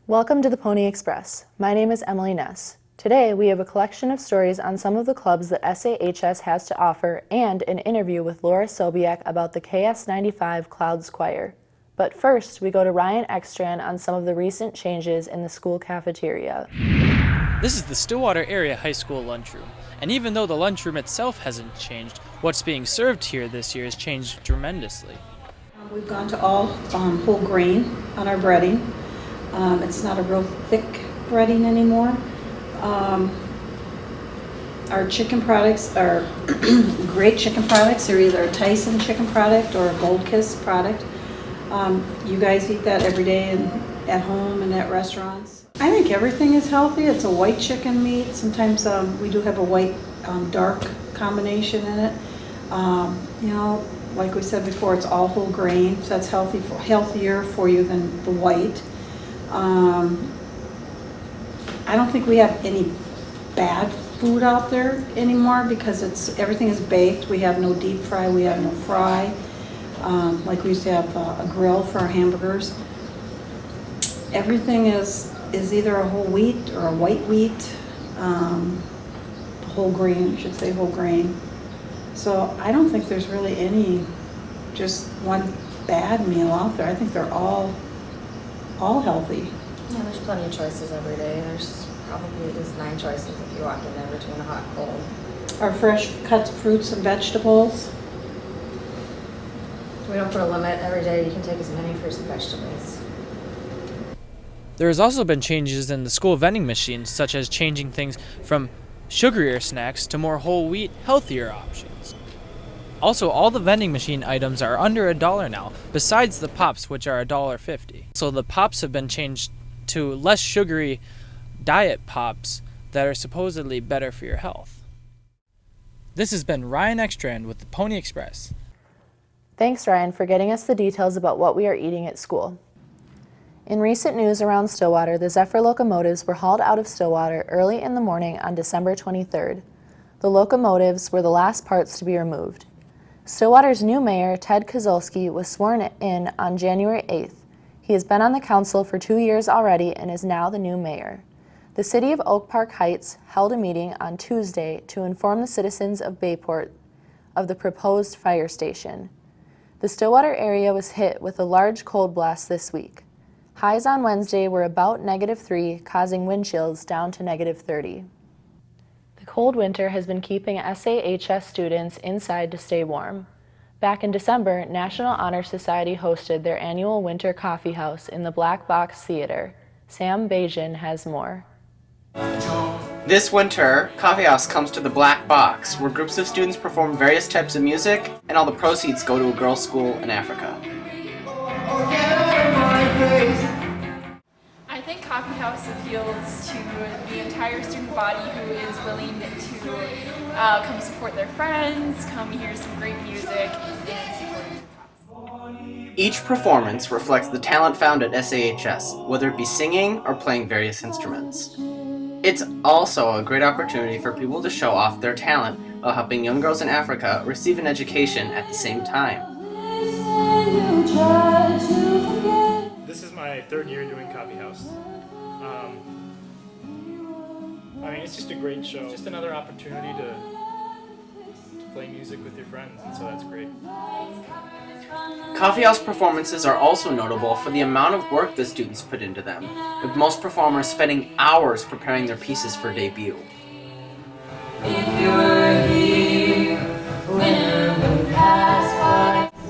Welcome to the Pony Express. My name is Emily Ness. Today we have a collection of stories on some of the clubs that SAHS has to offer and an interview with Laura Sobiek about the KS95 Clouds Choir. But first, we go to Ryan Ekstrand on some of the recent changes in the school cafeteria. This is the Stillwater Area High School lunchroom, and even though the lunchroom itself hasn't changed, what's being served here this year has changed tremendously. We've gone to all whole grain on our breading. It's not a real thick breading anymore. Our chicken products are great chicken products. They're either a Tyson chicken product or a Gold Kiss product. You guys eat that every day at home and at restaurants. I think everything is healthy. It's a white chicken meat. Sometimes we do have a white dark combination in it. Like we said before, it's all whole grain, so that's healthier for you than the white. I don't think we have any bad food out there anymore because everything is baked. We have no deep fry, we have no fry. Like we used to have a grill for our hamburgers. Everything is either a whole wheat or a white wheat, whole grain, I should say whole grain. So I don't think there's really any just one bad meal out there. I think they're all healthy. Yeah, there's plenty of choices every day. There's probably just 9 choices if you walk in there between hot and cold. Our fresh cut fruits and vegetables. We don't put a limit. Every day you can take as many fruits and vegetables. There has also been changes in the school vending machines, such as changing things from sugarier snacks to more whole wheat, healthier options. Also, all the vending machine items are under $1 now, besides the Pops, which are $1.50. So the Pops have been changed to less sugary diet Pops that are supposedly better for your health. This has been Ryan Ekstrand with the Pony Express. Thanks, Ryan, for getting us the details about what we are eating at school. In recent news around Stillwater, the Zephyr locomotives were hauled out of Stillwater early in the morning on December 23rd. The locomotives were the last parts to be removed. Stillwater's new mayor, Ted Kozolski, was sworn in on January 8th. He has been on the council for 2 years already and is now the new mayor. The city of Oak Park Heights held a meeting on Tuesday to inform the citizens of Bayport of the proposed fire station. The Stillwater area was hit with a large cold blast this week. Highs on Wednesday were about -3, causing wind chills down to -30. The cold winter has been keeping SAHS students inside to stay warm. Back in December, National Honor Society hosted their annual winter coffee house in the Black Box Theater. Sam Bajan has more. This winter, Coffee House comes to the Black Box, where groups of students perform various types of music, and all the proceeds go to a girls' school in Africa. I think Coffee House appeals to the entire student body who is willing to come support their friends, come hear some great music, and support the cause. Each performance reflects the talent found at SAHS, whether it be singing or playing various instruments. It's also a great opportunity for people to show off their talent while helping young girls in Africa receive an education at the same time. This is my 3rd year doing Coffee House. It's just a great show. It's just another opportunity to play music with your friends, and so that's great. Coffee House performances are also notable for the amount of work the students put into them, with most performers spending hours preparing their pieces for debut.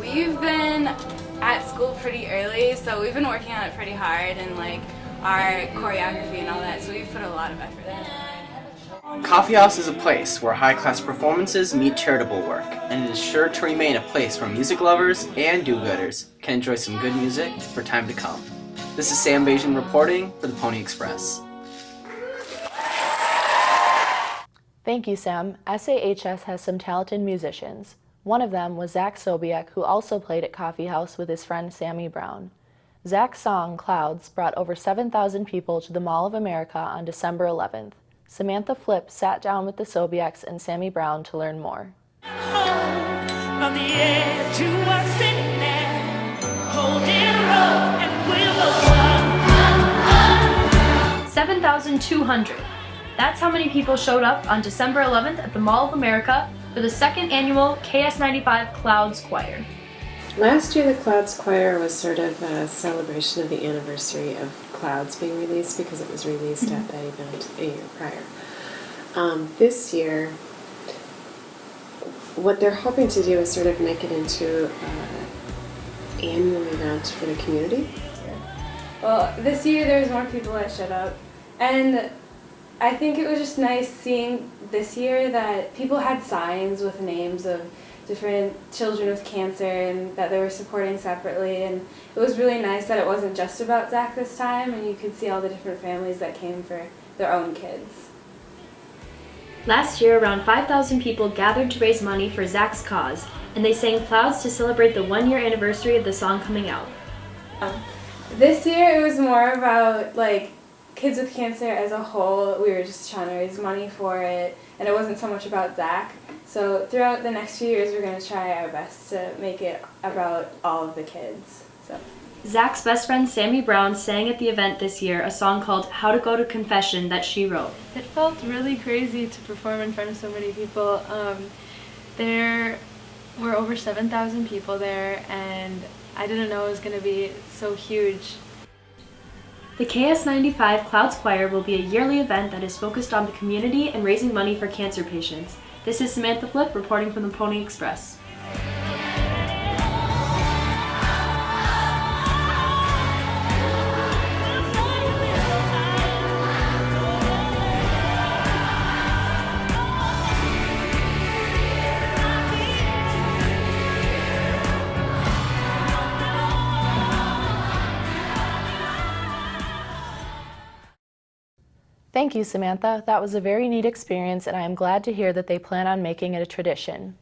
We've been at school pretty early, so we've been working on it pretty hard and our choreography and all that, so we've put a lot of effort into it. Coffee House is a place where high-class performances meet charitable work, and it is sure to remain a place where music lovers and do-gooders can enjoy some good music for time to come. This is Sam Bajan reporting for the Pony Express. Thank you, Sam. SAHS has some talented musicians. One of them was Zach Sobiek, who also played at Coffee House with his friend Sammy Brown. Zach's song, Clouds, brought over 7,000 people to the Mall of America on December 11th. Samantha Flip sat down with the Sobieks and Sammy Brown to learn more. On the edge, you are sitting there, holding rope, and we'll 5,200. That's how many people showed up on December 11th at the Mall of America for the second annual KS95 Clouds Choir. Last year the Clouds Choir was sort of a celebration of the anniversary of Clouds being released because it was released at that event a year prior. This year, what they're hoping to do is sort of make it into an annual event for the community. Well, this year there was more people that showed up, and I think it was just nice seeing this year that people had signs with names of different children with cancer and that they were supporting separately, and it was really nice that it wasn't just about Zach this time, and you could see all the different families that came for their own kids. Last year, around 5,000 people gathered to raise money for Zach's cause, and they sang Clouds to celebrate the one-year anniversary of the song coming out. This year it was more about like kids with cancer as a whole. We were just trying to raise money for it, and it wasn't so much about Zach. So throughout the next few years we're going to try our best to make it about all of the kids. So. Zach's best friend Sammy Brown sang at the event this year a song called How to Go to Confession that she wrote. It felt really crazy to perform in front of so many people. There were over 7,000 people there, and I didn't know it was going to be so huge. The KS95 Clouds Choir will be a yearly event that is focused on the community and raising money for cancer patients. This is Samantha Flip reporting from the Pony Express. Thank you, Samantha. That was a very neat experience, and I am glad to hear that they plan on making it a tradition.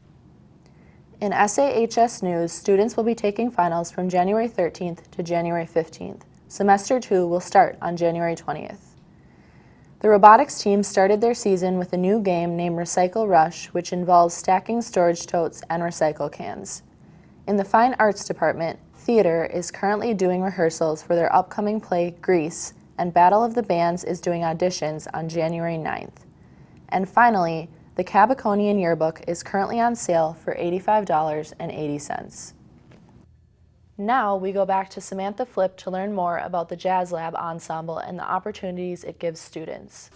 In SAHS news, students will be taking finals from January 13th to January 15th. Semester 2 will start on January 20th. The robotics team started their season with a new game named Recycle Rush, which involves stacking storage totes and recycle cans. In the Fine Arts Department, theater is currently doing rehearsals for their upcoming play, Grease, and Battle of the Bands is doing auditions on January 9th. And finally, the Cabaconian Yearbook is currently on sale for $85.80. Now we go back to Samantha Flip to learn more about the Jazz Lab Ensemble and the opportunities it gives students.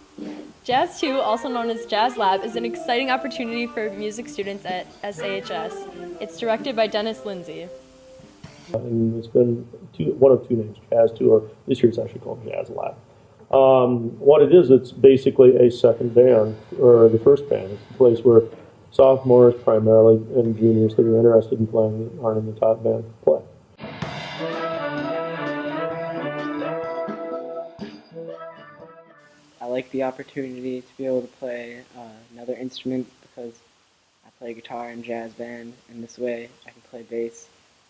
Jazz 2, also known as Jazz Lab, is an exciting opportunity for music students at SAHS. It's directed by Dennis Lindsay. And it's been one of two names, Jazz 2, or this year it's actually called Jazz Lab. What it is, it's basically a second band, or the first band. It's a place where sophomores primarily and juniors that are interested in playing that aren't in the top band play. I like the opportunity to be able to play another instrument because I play guitar in jazz band, and this way I can play bass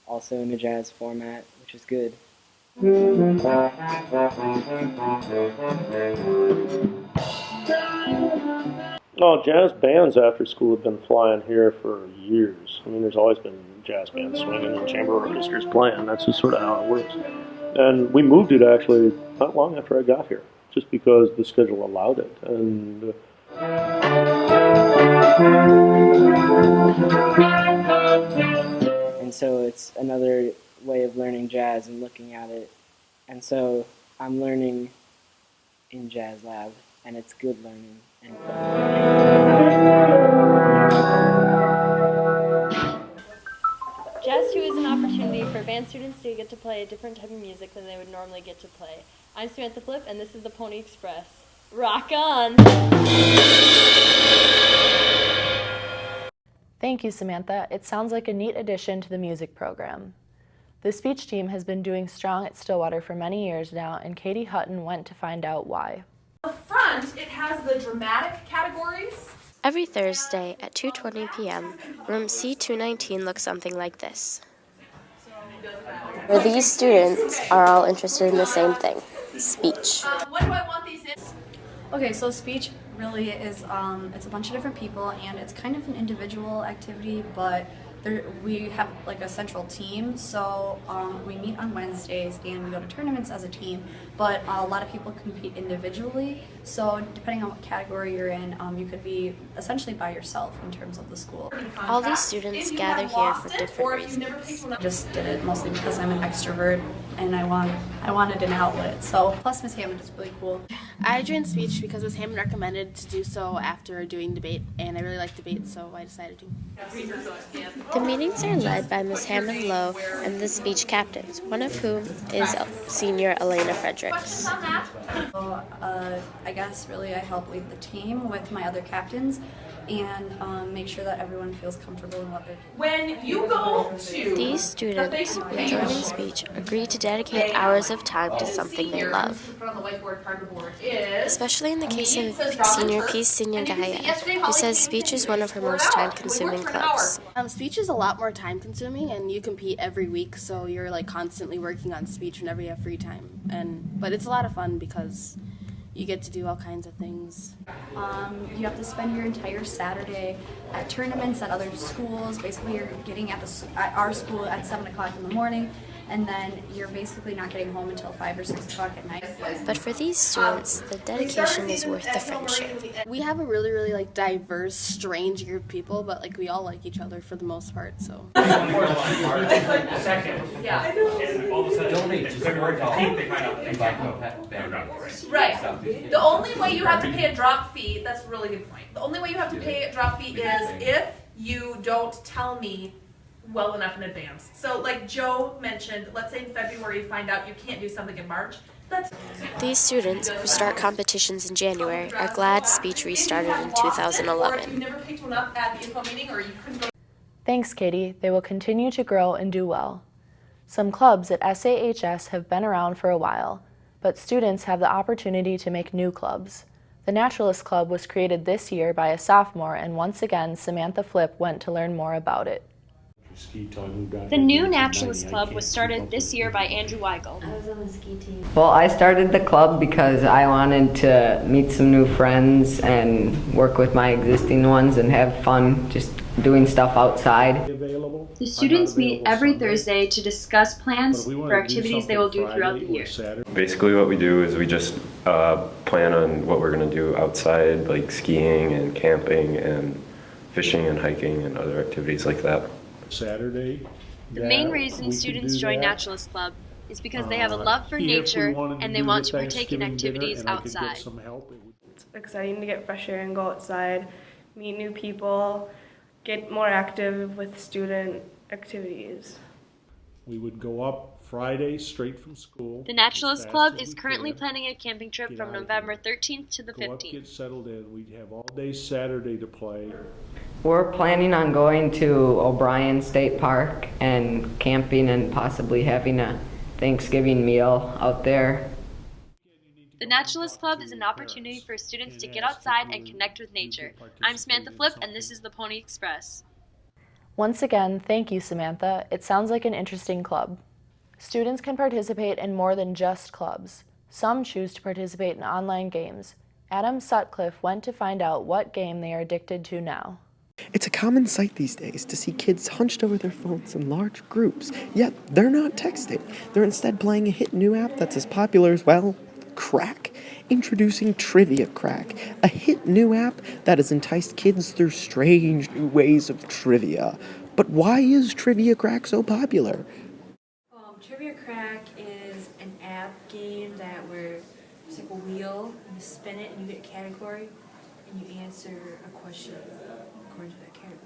also in a jazz format, which is good. Oh, jazz bands after school have been flying here for years. I mean, there's always been jazz bands swinging and chamber orchestras playing. That's just sort of how it works. And we moved it actually not long after I got here, just because the schedule allowed it. And so it's another way of learning jazz and looking at it. And so I'm learning in Jazz Lab, and it's good learning and Jazz 2 is an opportunity for band students to get to play a different type of music than they would normally get to play. I'm Samantha Flip, and this is the Pony Express. Rock on! Thank you, Samantha. It sounds like a neat addition to the music program. The speech team has been doing strong at Stillwater for many years now, and Katie Hutton went to find out why. On the front, it has the dramatic categories. Every Thursday at 2:20 p.m., room C219 looks something like this. Where these students are all interested in the same thing, speech. What do I want these in? Okay, so speech really is, it's a bunch of different people, and it's kind of an individual activity, but we have like a central team, so we meet on Wednesdays and we go to tournaments as a team, but a lot of people compete individually, so depending on what category you're in, you could be essentially by yourself in terms of the school. All these students gather here for different reasons. I just did it mostly because I'm an extrovert and I wanted an outlet, so plus Miss Hammond is really cool. I joined speech because Ms. Hammond recommended to do so after doing debate, and I really like debate, so I decided to. The meetings are led by Ms. Hammond Lowe and the speech captains, one of whom is senior Elena Fredericks. So, I guess really I help lead the team with my other captains and make sure that everyone feels comfortable in what they're doing. When you go to These students, when joining speech, agree to dedicate hours of time to something they love. Especially in the case of senior P. Senior Gaia, who says speech is one of her most time-consuming clubs. Speech is a lot more time-consuming, and you compete every week, so you're like constantly working on speech whenever you have free time. But it's a lot of fun because you get to do all kinds of things. You have to spend your entire Saturday at tournaments at other schools. Basically, you're getting at our school at 7 o'clock in the morning, and then you're basically not getting home until 5 or 6 o'clock at night. But for these students, the dedication is worth the friendship. We have a really like diverse, strange group of people, but like we all like each other for the most part. So. Right. The only way you have to pay a drop fee, that's a really good point. The only way you have to pay a drop fee is if you don't tell me well enough in advance. So like Joe mentioned, let's say in February you find out you can't do something in March. These students, who start competitions in January, are glad speech restarted in 2011. Thanks, Katie. They will continue to grow and do well. Some clubs at SAHS have been around for a while, but students have the opportunity to make new clubs. The Naturalist Club was created this year by a sophomore, and once again, Samantha Flip went to learn more about it. The new Naturalist Club was started this year by Andrew Weigel. I was on the ski team. Well, I started the club because I wanted to meet some new friends and work with my existing ones and have fun just doing stuff outside. The students meet every Thursday to discuss plans for activities they will do throughout the year. Basically what we do is we just plan on what we're going to do outside, like skiing and camping and fishing and hiking and other activities like that. Saturday. The main reason students join Naturalist Club is because they have a love for nature and they want to partake in activities outside. It's exciting to get fresh air and go outside, meet new people, get more active with student activities. We would go up Friday straight from school. The Naturalist Club is currently planning a camping trip from November 13th to the 15th. Go up, get settled in. We'd have all day Saturday to play. We're planning on going to O'Brien State Park and camping and possibly having a Thanksgiving meal out there. The Naturalist Club is an opportunity for students to get outside and connect with nature. I'm Samantha Flip, and this is the Pony Express. Once again, thank you, Samantha. It sounds like an interesting club. Students can participate in more than just clubs. Some choose to participate in online games. Adam Sutcliffe went to find out what game they are addicted to now. It's a common sight these days to see kids hunched over their phones in large groups, yet they're not texting. They're instead playing a hit new app that's as popular as, well, crack. Introducing Trivia Crack, a hit new app that has enticed kids through strange new ways of trivia. But why is Trivia Crack so popular? Trivia Crack is an app game where it's like a wheel, and you spin it and you get a category, and you answer a question according to that category.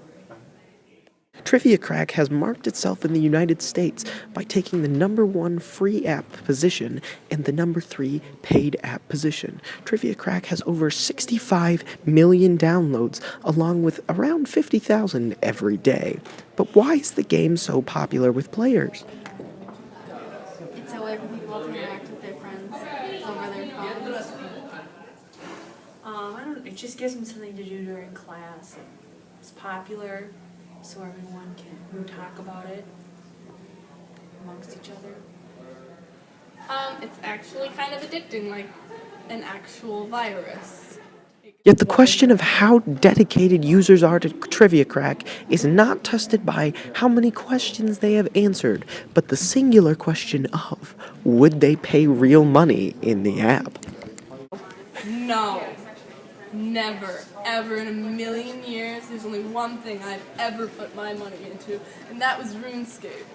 Trivia Crack has marked itself in the United States by taking the #1 free app position and the #3 paid app position. Trivia Crack has over 65 million downloads, along with around 50,000 every day. But why is the game so popular with players? It's a way for people to interact with their friends over their phones. I don't know, it just gives them something to do during class. It's popular, so everyone can talk about it amongst each other. It's actually kind of addicting, like an actual virus. Yet the question of how dedicated users are to Trivia Crack is not tested by how many questions they have answered, but the singular question of, would they pay real money in the app? No. Never, ever in a million years, there's only one thing I've ever put my money into, and that was RuneScape.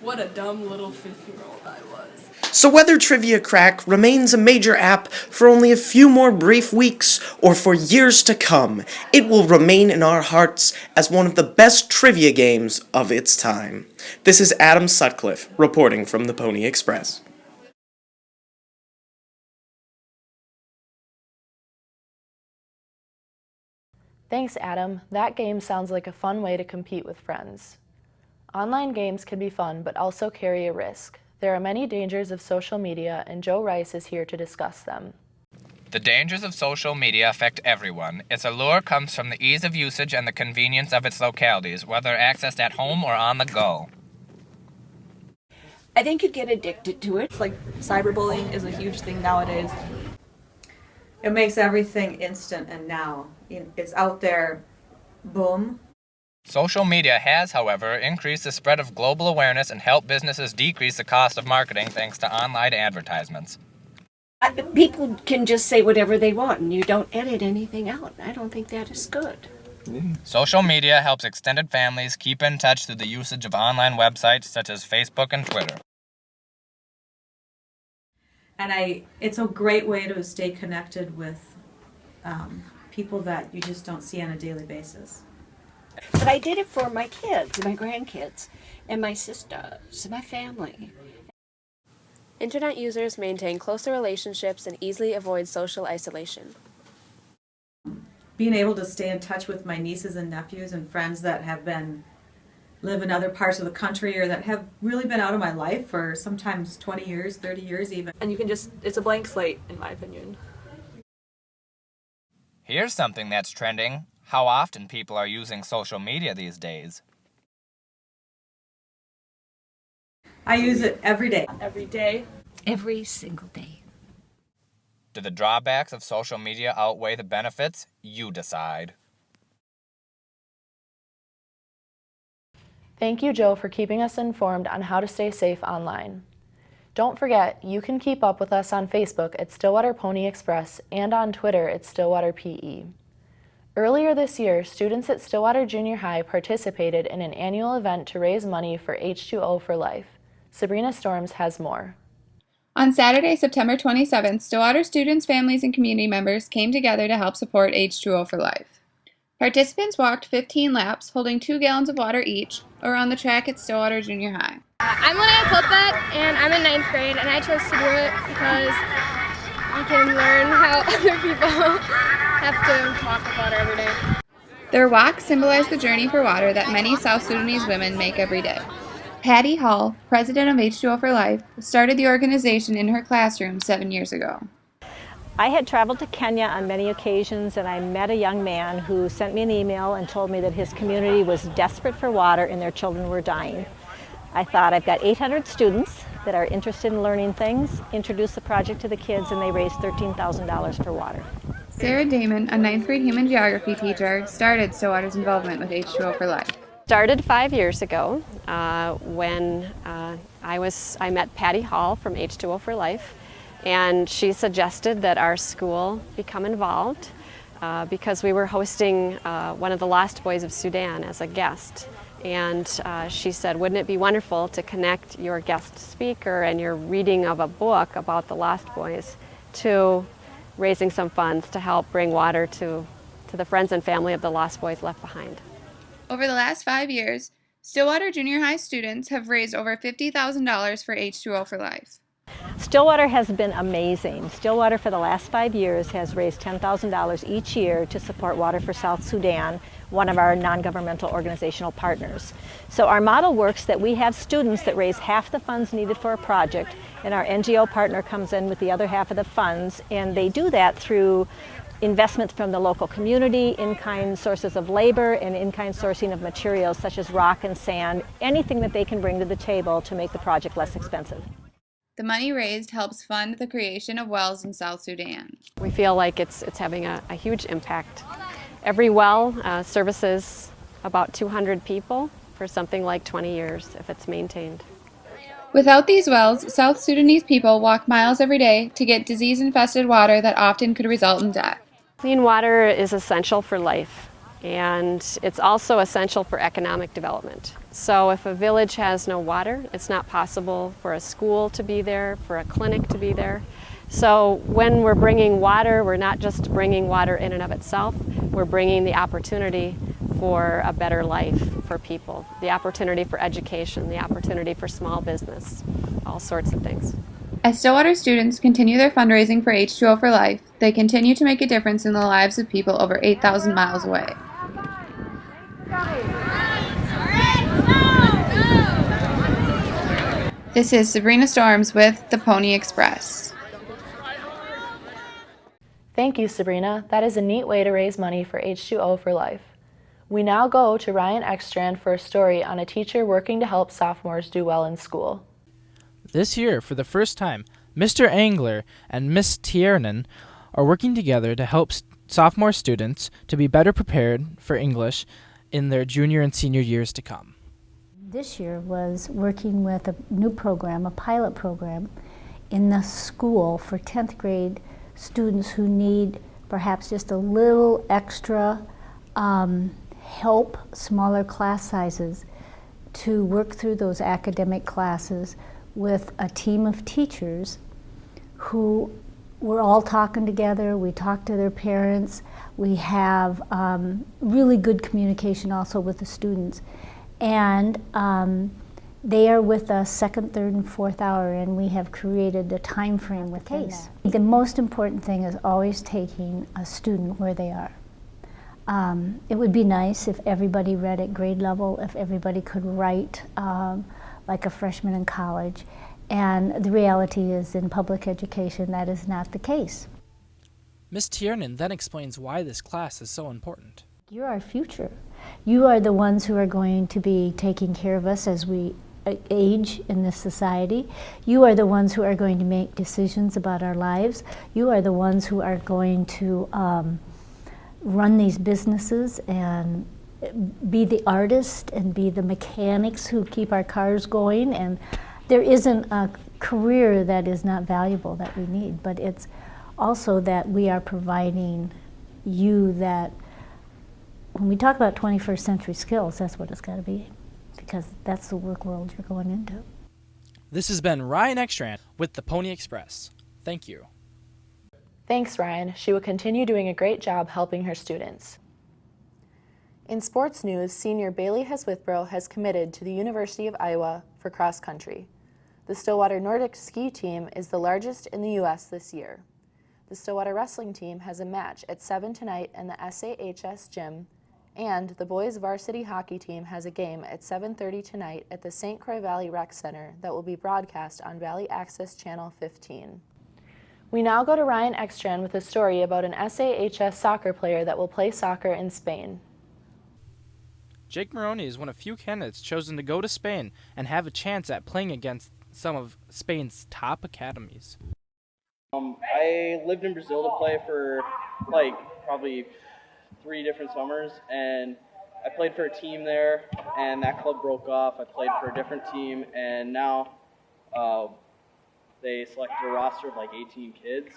What a dumb little 50-year-old I was. So whether Trivia Crack remains a major app for only a few more brief weeks or for years to come, it will remain in our hearts as one of the best trivia games of its time. This is Adam Sutcliffe reporting from the Pony Express. Thanks, Adam. That game sounds like a fun way to compete with friends. Online games can be fun, but also carry a risk. There are many dangers of social media, and Joe Rice is here to discuss them. The dangers of social media affect everyone. Its allure comes from the ease of usage and the convenience of its localities, whether accessed at home or on the go. I think you get addicted to it. It's like cyberbullying is a huge thing nowadays. It makes everything instant and now. It's out there, boom. Social media has, however, increased the spread of global awareness and helped businesses decrease the cost of marketing thanks to online advertisements. People can just say whatever they want and you don't edit anything out. I don't think that is good. Social media helps extended families keep in touch through the usage of online websites such as Facebook and Twitter. And it's a great way to stay connected with people that you just don't see on a daily basis. But I did it for my kids and my grandkids and my sisters and my family. Internet users maintain closer relationships and easily avoid social isolation. Being able to stay in touch with my nieces and nephews and friends that live in other parts of the country or that have really been out of my life for sometimes 20 years, 30 years even. And you can it's a blank slate, in my opinion. Here's something that's trending: how often people are using social media these days. I use it every day. Every day? Every single day. Do the drawbacks of social media outweigh the benefits? You decide. Thank you, Joe, for keeping us informed on how to stay safe online. Don't forget, you can keep up with us on Facebook at Stillwater Pony Express and on Twitter at Stillwater PE. Earlier this year, students at Stillwater Junior High participated in an annual event to raise money for H2O for Life. Sabrina Storms has more. On Saturday, September 27th, Stillwater students, families, and community members came together to help support H2O for Life. Participants walked 15 laps, holding 2 gallons of water each, around the track at Stillwater Junior High. I'm Linnea Kopet, and I'm in 9th grade, and I chose to do it because you can learn how other people have to talk with water every day. Their walk symbolized the journey for water that many South Sudanese women make every day. Patty Hall, president of H2O for Life, started the organization in her classroom 7 years ago. I had traveled to Kenya on many occasions, and I met a young man who sent me an email and told me that his community was desperate for water and their children were dying. I thought, I've got 800 students that are interested in learning things, introduce the project to the kids, and they raised $13,000 for water. Sarah Damon, a 9th grade human geography teacher, started Stillwater's involvement with H2O for Life. Started 5 years ago when I met Patty Hall from H2O for Life, and she suggested that our school become involved because we were hosting one of the Lost Boys of Sudan as a guest. And she said, wouldn't it be wonderful to connect your guest speaker and your reading of a book about the Lost Boys to raising some funds to help bring water to the friends and family of the Lost Boys left behind. Over the last 5 years, Stillwater Junior High students have raised over $50,000 for H2O for Life. Stillwater has been amazing. Stillwater for the last 5 years has raised $10,000 each year to support Water for South Sudan, one of our non-governmental organizational partners. So our model works that we have students that raise half the funds needed for a project, and our NGO partner comes in with the other half of the funds, and they do that through investments from the local community, in-kind sources of labor, and in-kind sourcing of materials such as rock and sand, anything that they can bring to the table to make the project less expensive. The money raised helps fund the creation of wells in South Sudan. We feel like it's having a huge impact. Every well services about 200 people for something like 20 years if it's maintained. Without these wells, South Sudanese people walk miles every day to get disease-infested water that often could result in death. Clean water is essential for life, and it's also essential for economic development. So if a village has no water, it's not possible for a school to be there, for a clinic to be there. So when we're bringing water, we're not just bringing water in and of itself, we're bringing the opportunity for a better life for people, the opportunity for education, the opportunity for small business, all sorts of things. As Stillwater students continue their fundraising for H2O for Life, they continue to make a difference in the lives of people over 8,000 miles away. This is Sabrina Storms with the Pony Express. Thank you, Sabrina. That is a neat way to raise money for H2O for Life. We now go to Ryan Ekstrand for a story on a teacher working to help sophomores do well in school. This year, for the first time, Mr. Angler and Miss Tiernan are working together to help sophomore students to be better prepared for English in their junior and senior years to come. This year was working with a new program, a pilot program, in the school for 10th grade students who need perhaps just a little extra help, smaller class sizes, to work through those academic classes with a team of teachers who were all talking together. We talked to their parents. We have really good communication also with the students. And they are with us second, third, and fourth hour, and we have created a time frame with case. The most important thing is always taking a student where they are. It would be nice if everybody read at grade level, if everybody could write like a freshman in college. And the reality is, in public education, that is not the case. Ms. Tiernan then explains why this class is so important. You're our future. You are the ones who are going to be taking care of us as we age in this society. You are the ones who are going to make decisions about our lives. You are the ones who are going to run these businesses and be the artist and be the mechanics who keep our cars going. And there isn't a career that is not valuable that we need, but it's also that we are providing you that, when we talk about 21st century skills, that's what it's got to be, because that's the work world you're going into. This has been Ryan Ekstrand with the Pony Express. Thank you. Thanks, Ryan. She will continue doing a great job helping her students. In sports news, senior Bailey Heswithborough has committed to the University of Iowa for cross country. The Stillwater Nordic ski team is the largest in the U.S. this year. The Stillwater wrestling team has a match at 7 tonight in the SAHS gym, and the boys varsity hockey team has a game at 7:30 tonight at the St. Croix Valley Rec Center that will be broadcast on Valley Access Channel 15. We now go to Ryan Ekstrand with a story about an SAHS soccer player that will play soccer in Spain. Jake Maroney is one of few candidates chosen to go to Spain and have a chance at playing against some of Spain's top academies. I lived in Brazil to play for probably 3 different summers, and I played for a team there, and that club broke off. I played for a different team, and now they selected a roster of 18 kids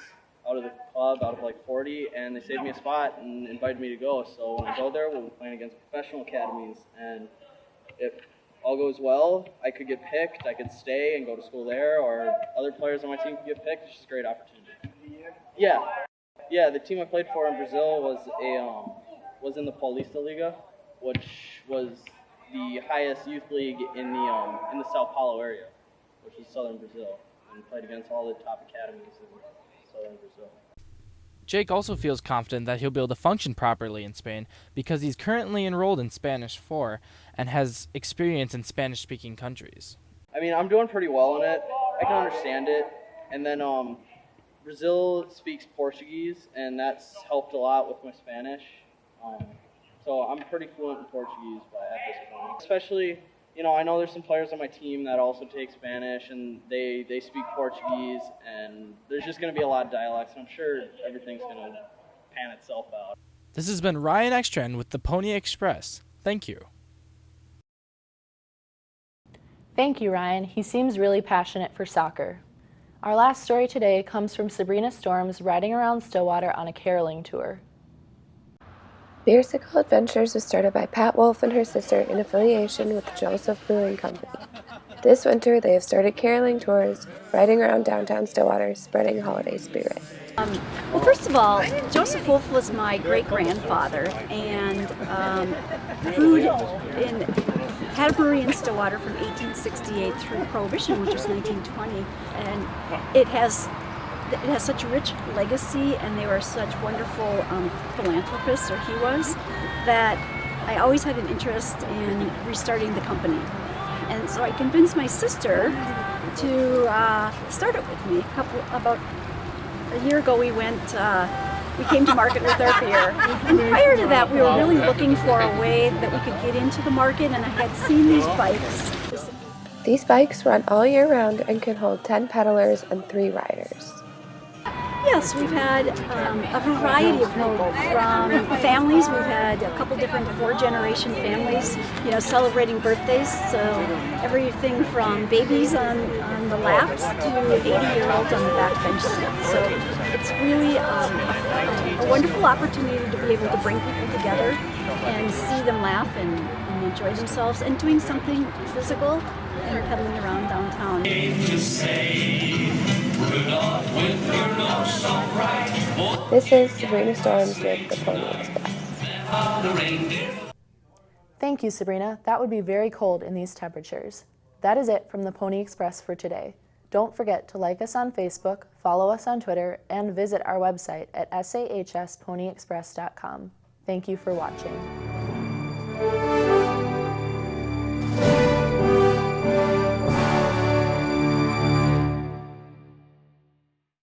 out of the club, out of 40, and they saved me a spot and invited me to go. So when I go there, we'll be playing against professional academies, and if all goes well, I could get picked, I could stay and go to school there, or other players on my team could get picked. It's just a great opportunity. Yeah, the team I played for in Brazil was in the Paulista Liga, which was the highest youth league in the Sao Paulo area, which is southern Brazil, and played against all the top academies in southern Brazil. Jake also feels confident that he'll be able to function properly in Spain because he's currently enrolled in Spanish 4 and has experience in Spanish-speaking countries. I mean, I'm doing pretty well in it. I can understand it. And then Brazil speaks Portuguese, and that's helped a lot with my Spanish. So I'm pretty fluent in Portuguese at this point. Especially you know, I know there's some players on my team that also take Spanish, and they speak Portuguese, and there's just going to be a lot of dialects, and I'm sure everything's going to pan itself out. This has been Ryan Ekstrand with the Pony Express. Thank you. Thank you, Ryan. He seems really passionate for soccer. Our last story today comes from Sabrina Storms riding around Stillwater on a caroling tour. Beersicle Adventures was started by Pat Wolf and her sister in affiliation with the Joseph Brewing Company. This winter, they have started caroling tours, riding around downtown Stillwater, spreading holiday spirit. Well, first of all, Joseph Wolf was my great-grandfather, and brewed had a brewery in Stillwater from 1868 through Prohibition, which was 1920, and it has such a rich legacy, and they were such wonderful philanthropists, or he was, that I always had an interest in restarting the company. And so I convinced my sister to start it with me. About a year ago, we came to market with our beer. And prior to that, we were really looking for a way that we could get into the market, and I had seen these bikes. These bikes run all year round and can hold 10 pedalers and 3 riders. Yes, we've had a variety of people from families. We've had a couple different 4-generation families, celebrating birthdays. So everything from babies on the laps to 80-year-olds on the back bench seat. So it's really a wonderful opportunity to be able to bring people together and see them laugh and enjoy themselves, and doing something physical and pedaling around downtown. This is Sabrina Storms with the Pony Express. Thank you, Sabrina. That would be very cold in these temperatures. That is it from the Pony Express for today. Don't forget to like us on Facebook, follow us on Twitter, and visit our website at sahsponyexpress.com. Thank you for watching.